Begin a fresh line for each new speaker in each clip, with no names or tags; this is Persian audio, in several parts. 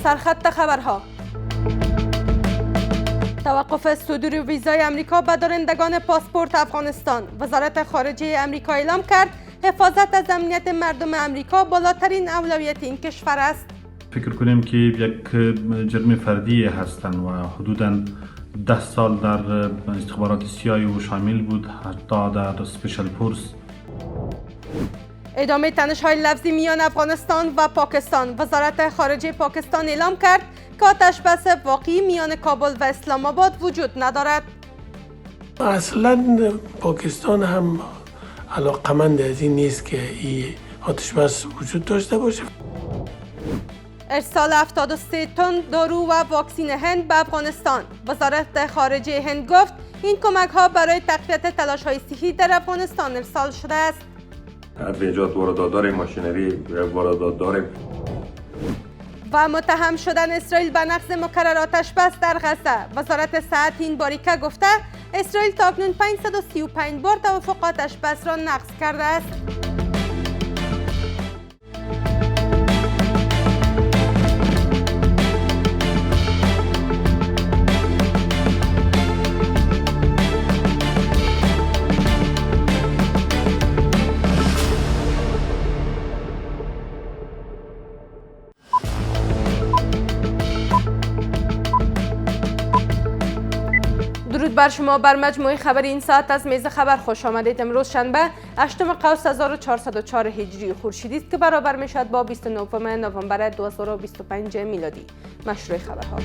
سرخط خبرها. توقف صدور ویزای امریکا به دارندگان پاسپورت افغانستان. وزارت خارجه امریکا اعلام کرد حفاظت از امنیت مردم امریکا بالاترین اولویت این کشور است.
فکر کنیم که یک جرم فردی هستند و حدوداً 10 سال در استخبارات CIA و شامل بود، حتی در سپیشل فورس.
ادامه تنش‌های لفظی میان افغانستان و پاکستان. وزارت خارجه پاکستان اعلام کرد که آتش‌بس واقعی میان کابل و اسلام آباد وجود ندارد.
اصلا پاکستان هم علاقمند از این نیست که این آتش‌بس وجود داشته باشه.
ارسال 73 تن دارو و واکسین هند به افغانستان. وزارت خارجه هند گفت این کمک‌ها برای تقویت تلاش‌های صحی در افغانستان ارسال شده است.
ادویجات واردات داریم، ماشینری واردات داریم.
و متهم شدن اسرائیل به نقض مکرر آتش‌بس در غزه. وزارت صحت این باریکه گفته اسرائیل تاکنون 535 بار توافق آتش‌بس را نقض کرده است. درود بر شما. بر مجموعه خبر این ساعت از میز خبر خوش آمدید. امروز شنبه 8 قوس 1404 هجری خورشیدی است که برابر می شود با 29 نوامبر 2025 میلادی. مشروع خبرها.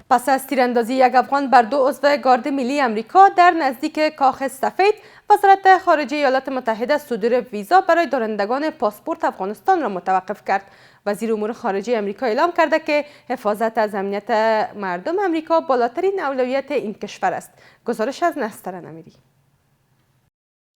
پس از تیراندازی یک افغان بر 2 عضو گارد ملی امریکا در نزدیک کاخ سفید، وزارت خارجه ایالات متحده صدور ویزا برای دارندگان پاسپورت افغانستان را متوقف کرد. وزیر امور خارجه امریکا اعلام کرده که حفاظت از امنیت مردم امریکا بالاترین اولویت این کشور است. گزارش از نستر نمیری.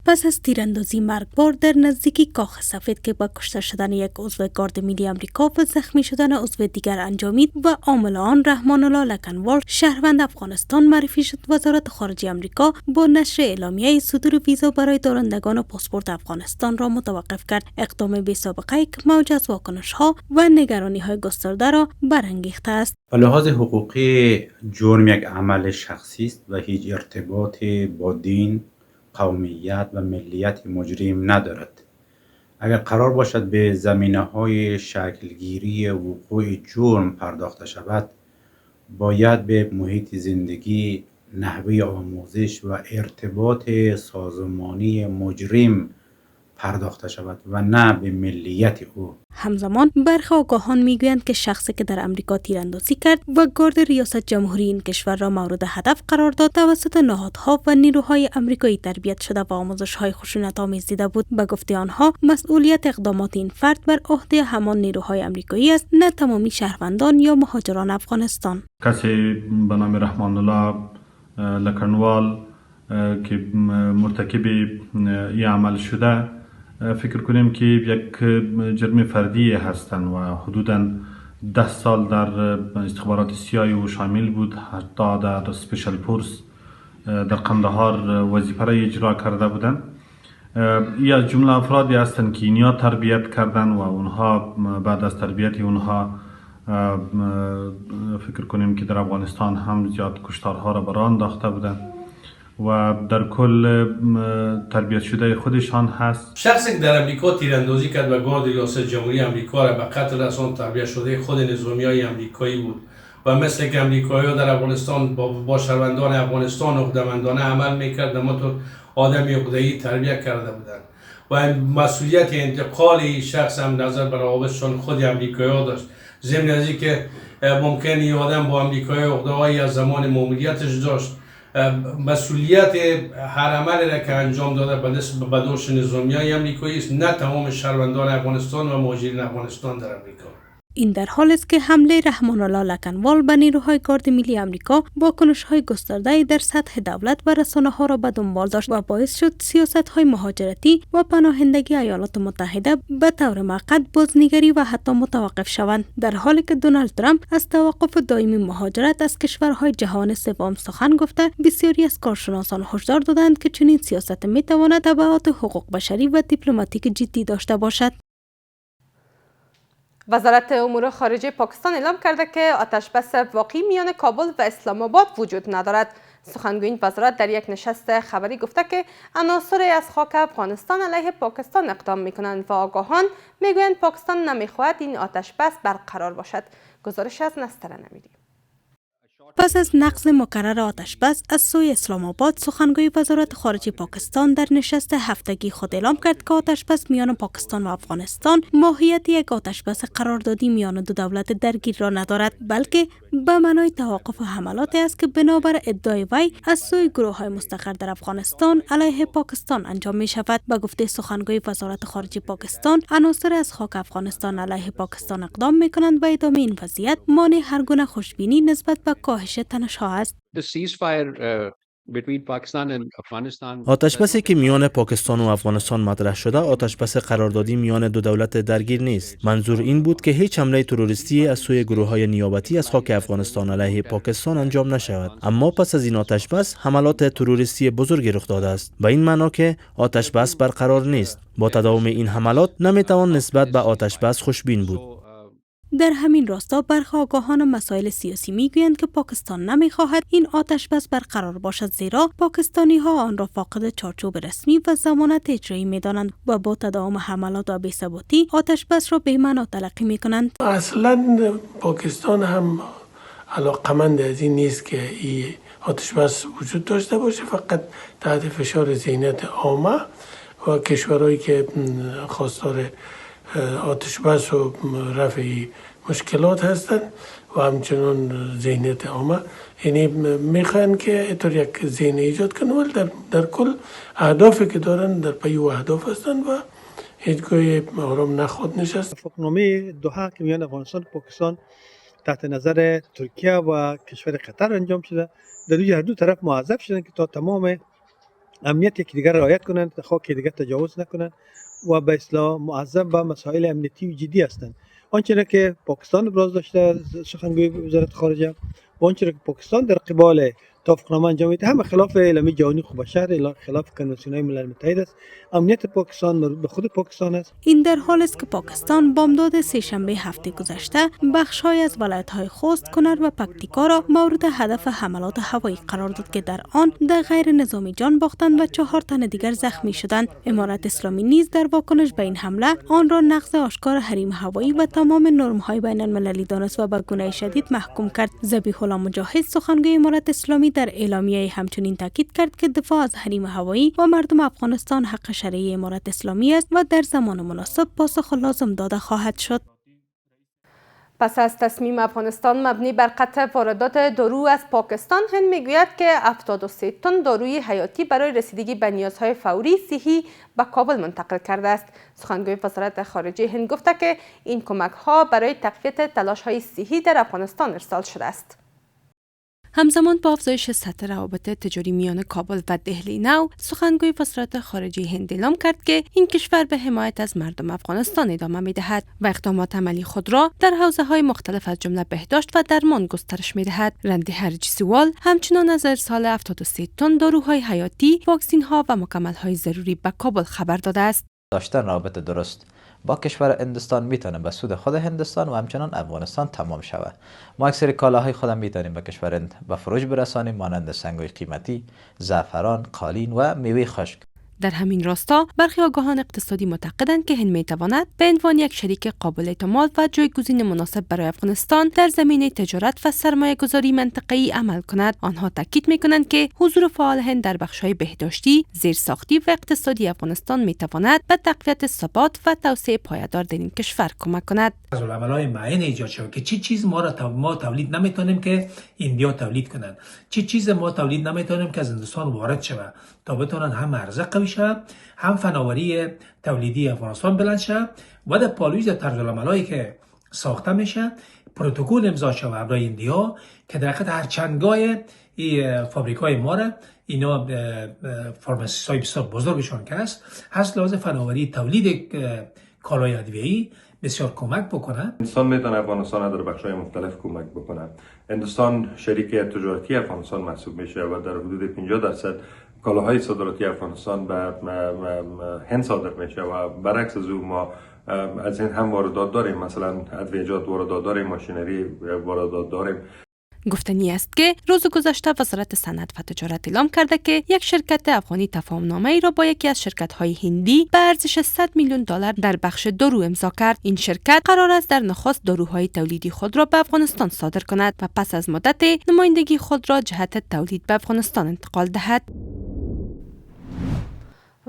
پس از تیراندازی مرگبار در نزدیکی کاخ سفید که با کشته شدن یک عضو گارد ملی امریکا و زخمی شدن عضو دیگر انجامید و عامل آن رحمان الله لکنوال شهروند افغانستان معرفی شد، وزارت خارجه امریکا با نشر اعلامیه صدور ویزا برای دارندگان پاسپورت افغانستان را متوقف کرد. اقدام بی سابقه که موج از واکنش‌ها و نگرانی‌های گسترده را برانگیخته است.
به لحاظ حقوقی جرم یک عمل شخصی است و هیچ ارتباطی با دین، قومیت و ملیت مجرم ندارد. اگر قرار باشد به زمینه‌های شکلگیری وقوع جرم پرداخته شود، باید به محیط زندگی، نحوه آموزش و ارتباط سازمانی مجرم پرداخته شود و نه به ملیت او.
همزمان برخی آگاهان میگویند که شخصی که در امریکا تیراندازی کرد و گارد ریاست جمهوری این کشور را مورد هدف قرار داد، توسط نهادها و نیروهای امریکایی تربیت شده و آموزش‌های خشونت‌آمیز دیده بود. به گفته آنها مسئولیت اقدامات این فرد بر عهده همان نیروهای امریکایی است، نه تمامی شهروندان یا مهاجران افغانستان.
کسی به نام رحمان الله لکنوال که مرتکب این عمل شده، فکر کنیم که یک جرم فردی هستند و حدوداً 10 سال در استخبارات CIA و شامل بود، حتی در سپیشل فورس در قندهار وظیفه را اجرا کرده بودند. یا جمله افرادی هستند که اینها تربیت کردن و اونها بعد از تربیت اونها فکر کنیم که در افغانستان هم زیاد کشتارها را برای انداخته بودند و در کل تربیت شده خودشان هست.
شخصی که در امریکا تیراندازی کرد و گارد ریاست جمهوری امریکا را به قتل رساند، تربیت شده خود نظامیای امریکایی بود و مثل که امریکایی‌ها در افغانستان با شهروندان افغانستان عقده‌مندانه عمل میکرد، همانطور آدمی عقده‌ای تربیت کرده بودند و مسئولیت انتقال این شخص هم نظر بر روابطشان خود امریکایی‌ها داشت. ضمن از اینکه ممکن این آدم با امریکایی عقده‌ای از زمان ماموریتش داشت، مسئولیت هر عملی را که انجام داده به دوش نظامیای امریکایی است، نه تمام شهروندان افغانستان و مهاجرین افغانستان در امریکا.
این در حال است که حمله رحمان الله لکنوال به نیروهای گارد ملی آمریکا واکنش‌های گسترده در سطح دولت و رسانه‌ها را به دنبال داشت و باعث شد سیاست‌های مهاجرتی و پناهندگی ایالات متحده به طور موقت بازنگری و حتی متوقف شوند، در حالی که دونالد ترامپ از توقف دائمی مهاجرت از کشورهای جهان سوم سخن گفته، بسیاری از کارشناسان هشدار دادند که چنین سیاست می‌تواند تبعات حقوق بشری و دیپلماتیک جدی داشته باشد.
وزارت امور خارجه پاکستان اعلام کرده که آتشبس واقعی میان کابل و اسلام آباد وجود ندارد. سخنگوی این وزارت در یک نشست خبری گفته که عناصری از خاک افغانستان علیه پاکستان اقدام میکنند و آگاهان میگویند پاکستان نمیخواهد این آتشبس برقرار باشد. گزارش از نستر نمیری.
پس از نقض مکرر آتشبس از سوی اسلام آباد، سخنگوی وزارت خارجه پاکستان در نشست هفتگی خود اعلام کرد که آتشبس میان پاکستان و افغانستان ماهیت یک آتشبس قراردادی میان دو دولت درگیر را ندارد، بلکه به معنای توقف حملاتی است که بنابر ادعای وی از سوی گروه‌های مستقر در افغانستان علیه پاکستان انجام می شود. به گفته سخنگوی وزارت خارجه پاکستان، عناصر از خاک افغانستان علیه پاکستان اقدام می کنند و ادامه این وضعیت مانع هر گونه خوشبینی نسبت به کاهش تنش‌ها است.
آتشبسی که میان پاکستان و افغانستان مطرح شده آتشبس قراردادی میان دو دولت درگیر نیست. منظور این بود که هیچ حمله تروریستی از سوی گروه‌های نیابتی از خاک افغانستان علیه پاکستان انجام نشود. اما پس از این آتشبس حملات تروریستی بزرگی رخ داده است. به این معنا که آتشبس برقرار نیست. با تداوم این حملات نمیتوان نسبت به آتشبس خوشبین بود.
در همین راستا برخی آگاهان مسائل سیاسی میگویند که پاکستان نمیخواهد این آتشبس برقرار باشد، زیرا پاکستانی ها آن را فاقد چارچوب رسمی و ضمانت اجرایی میدانند و با تداوم حملات و بی‌ثباتی آتشبس را به معنا تلقی میکنند.
اصلا پاکستان هم علاقمند از این نیست که این آتشبس وجود داشته باشه، فقط تحت فشار ذهنیت عامه و کشورهایی که خواستار آتشبس و رفع مشکلات هستند و همچنان ذهنیت عامه، یعنی میخوان که اینطور یک ذهن ایجاد کنن، ولی در کل اهدافی که دارن در پی و اهداف هستند و هیچگاه آرام نخواد نشست.
اتفاقنامه دوحه که میان افغانستان و پاکستان تحت نظر ترکیه و کشور قطر انجام شده، در هر دو طرف موظف شدن که تا تمام امنیت یکدیگر رعایت کنند، خاک یکدیگر تجاوز نکنند و به اصطلاح معذب به مسائل امنیتی و جدی هستند. آنچه که پاکستان ابراز داشته سخنگوی وزارت خارجه و آنچه که پاکستان در قبال توافقنامه انجام میده، هم خلاف اعلامیه جهانی حقوق بشر، خلاف کنوانسیون‌های ملل متحد است. امنیت پاکستان مربوط به خود پاکستان است.
این در حال است که پاکستان بامداد سه‌شنبه هفته گذشته بخش‌های از ولایت‌های خوست، کنر و پکتیکا را مورد هدف حملات هوایی قرار داد که در آن ده غیر نظامی جان باختند و 4 تن دیگر زخمی شدند. امارت اسلامی نیز در واکنش به این حمله آن را نقض آشکار حریم هوایی و تمام نرم‌های بین‌المللی دانست و به گونه شدید محکوم کرد. ذبیح الله مجاهد، سخنگوی امارت اسلامی، در اعلامیه همچنین تاکید کرد که دفاع از حریم هوایی و مردم افغانستان حق شرعی امارت اسلامی است و در زمان مناسب پاسخ لازم داده خواهد شد.
پس از تصمیم افغانستان مبنی بر قطع واردات دارو از پاکستان، هند میگوید که 73 تن داروی حیاتی برای رسیدگی به نیازهای فوری صحی به کابل منتقل کرده است. سخنگوی وزارت خارجه هند گفته که این کمک‌ها برای تقویت تلاش‌های صحی در افغانستان ارسال شده است.
همزمان با افزایش سطح روابط تجاری میان کابل و دهلی نو، سخنگوی وزارت خارجه هند اعلام کرد که این کشور به حمایت از مردم افغانستان ادامه می‌دهد و اقدامات عملی خود را در حوزه‌های مختلف از جمله بهداشت و درمان گسترش می‌دهد. رندی هرجیسوال همچنان از ارسال 73 تن داروهای حیاتی، واکسین‌ها و مکمل‌های ضروری به کابل خبر داده است.
داشتن رابط درست با کشور هندوستان میتونه به سود خود هندوستان و همچنان افغانستان تمام شود. ما اکثر کالاهای خودم میتونیم به کشور هند به فروش برسانیم، مانند سنگ‌های قیمتی، زعفران، قالین و میوه خشک.
در همین راستا برخی آگاهان اقتصادی معتقدند که هند میتواند به عنوان یک شریک قابل اعتماد و جایگزین مناسب برای افغانستان در زمینه تجارت و سرمایه‌گذاری منطقه‌ای عمل کند. آنها تاکید میکنند که حضور فعال هند در بخش‌های بهداشتی، زیرساختی و اقتصادی افغانستان میتواند به تقویت ثبات و توسعه پایدار در این کشور کمک کند.
از العملای معین ایجاد شود که چی چیز ما تولید نمیتونیم که ایندیا تولید کنند، چی چیز ما تولید نمیتونیم که از هندوستان وارد شود، تا بتونن هم عرضه قوی شود، هم فناوری تولیدی افغانستان بلند شود و در پالویز طرز العملایی که ساخته میشه، پروتکل امضا شده برای ایندیا که در حقیقت هر چندگاه این فابریکای ما را اینا فارماسیست های بسیار بزرگشان که هست لازم فناوری تولید کالای ادویه‌ای بسیار کمک بکنه.
هندوستان میتونه افغانستان در بخش‌های مختلف کمک بکنه. هندوستان شریک تجارتی افغانستان محسوب میشه و در حدود 50% کالاهای صادراتی افغانستان به هند صادر میشه و برعکس از او ما از این هم واردات داریم، مثلا ادویه‌جات واردات داریم، ماشینری واردات داریم.
گفتنی است که روز گذشته وزارت صنعت و تجارت اعلام کرده که یک شرکت افغانی تفاهمنامه ای را با یکی از شرکت‌های هندی به ارزش $100 میلیون در بخش دارو امضا کرد. این شرکت قرار است در نخست داروهای تولیدی خود را به افغانستان صادر کند و پس از مدت نمایندگی خود را جهت تولید به افغانستان انتقال دهد.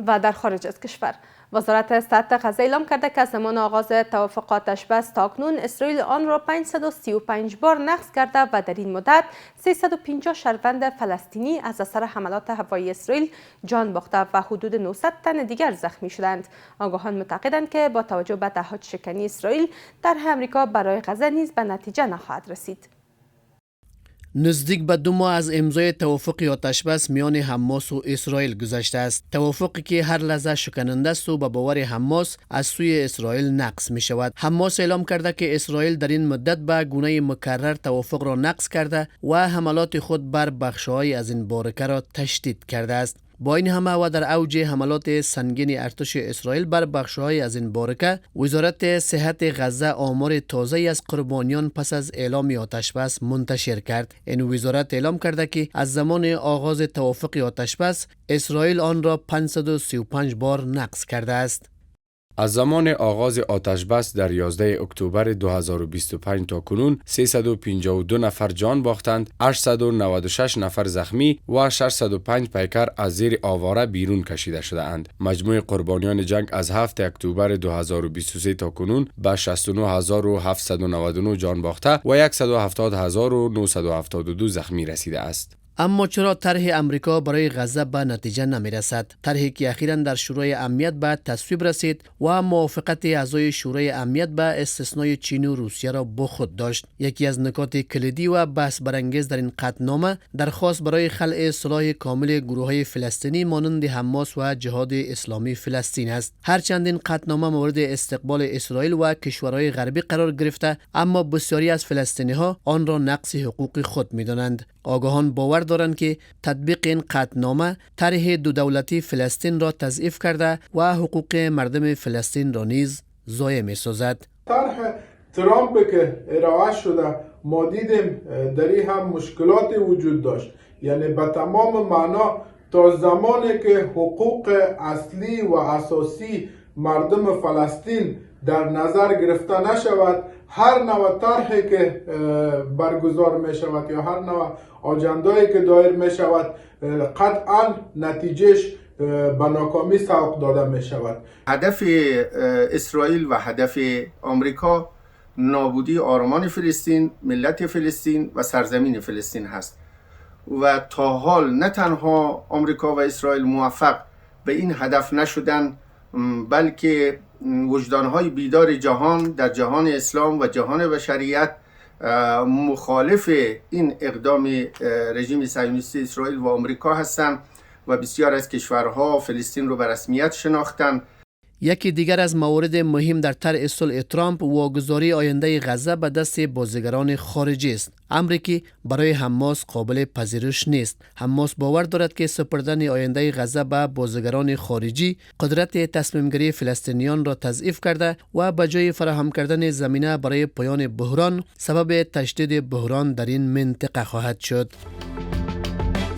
و در خارج از کشور، وزارت صحت غزه اعلام کرده که از زمان آغاز توافق آتشبس تاکنون اسرائیل آن را 535 بار نقض کرده و در این مدت 350 شهروند فلسطینی از اثر حملات هوایی اسرائیل جان باخته و حدود 900 تن دیگر زخمی شدند. آگاهان معتقدند که با توجه به دهات شکنی اسرائیل در امریکا برای غزه نیز به نتیجه نخواهد رسید.
نزدیک به 2 ماه از امضای توافق آتشبس میان حماس و اسرائیل گذشته است. توافقی که هر لحظه شکننده است و به باور حماس از سوی اسرائیل نقض می شود. حماس اعلام کرده که اسرائیل در این مدت به گونه مکرر توافق را نقض کرده و حملات خود بر بخش‌های از این بارکه را تشدید کرده است. با این همه و در اوج حملات سنگین ارتش اسرائیل بر بخش‌های از این بارکه، وزارت صحت غزه آمار تازه‌ای از قربانیان پس از اعلام آتشبس منتشر کرد. این وزارت اعلام کرده که از زمان آغاز توافق آتشبس اسرائیل آن را 535 بار نقض کرده است.
از زمان آغاز آتشبس در 11 اکتبر 2025 تا کنون 352 نفر جان باختند، 896 نفر زخمی و 605 پیکر از زیر آواره بیرون کشیده شده اند. مجموع قربانیان جنگ از 7 اکتبر 2023 تا کنون به 69799 جان باخته و 170972 زخمی رسیده است.
اما چرا طرح امریکا برای غزه به نتیجه نمی رسد؟ طرحی که اخیراً در شورای امنیت به تصویب رسید و موافقت اعضای شورای امنیت به استثنای چین و روسیه را با خود داشت. یکی از نکات کلیدی و بحث برانگیز در این قطعنامه درخواست برای خلع اصلاح کامل گروه‌های فلسطینی مانند حماس و جهاد اسلامی فلسطین است. هرچند این قطعنامه مورد استقبال اسرائیل و کشورهای غربی قرار گرفته، اما بسیاری از فلسطینی‌ها آن را نقض حقوق خود می‌دانند. آگاهان باور دارند که تطبیق این قطعنامه طرح دو دولتی فلسطین را تضعیف کرده و حقوق مردم فلسطین را نیز ضایع می‌سازد.
طرح ترامپ که ارائه شده ما دیدیم در این هم مشکلات وجود داشت، یعنی به تمام معنا تا زمانی که حقوق اصلی و اساسی مردم فلسطین در نظر گرفته نشود، هر نوع طرحی که برگزار می شود یا هر نوع آجندایی که دایر می شود قطعا نتیجهش به ناکامی سوق داده می شود.
هدف اسرائیل و هدف آمریکا نابودی آرمان فلسطین، ملت فلسطین و سرزمین فلسطین هست و تا حال نه تنها آمریکا و اسرائیل موفق به این هدف نشدن، بلکه وجدانهای بیدار جهان در جهان اسلام و جهان بشریت مخالف این اقدام رژیم صهیونیستی اسرائیل و آمریکا هستند و بسیار از کشورها فلسطین رو به رسمیت شناختند.
یکی دیگر از موارد مهم در طرح صلح ترامپ واگذاری آینده غزه به دست بازیگران خارجی است، امری که برای حماس قابل پذیرش نیست. حماس باور دارد که سپردن آینده غزه به بازیگران خارجی قدرت تصمیم گیری فلسطینیان را تضعیف کرده و به جای فراهم کردن زمینه برای پایان بحران سبب تشدید بحران در این منطقه خواهد شد.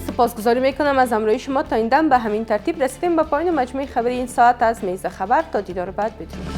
سپاسگزاری میکنم از همراهی شما. تا این دم به همین ترتیب رسیدیم به پایان مجموعه خبری این ساعت از میز خبر. تا دیدار بعد بدرود.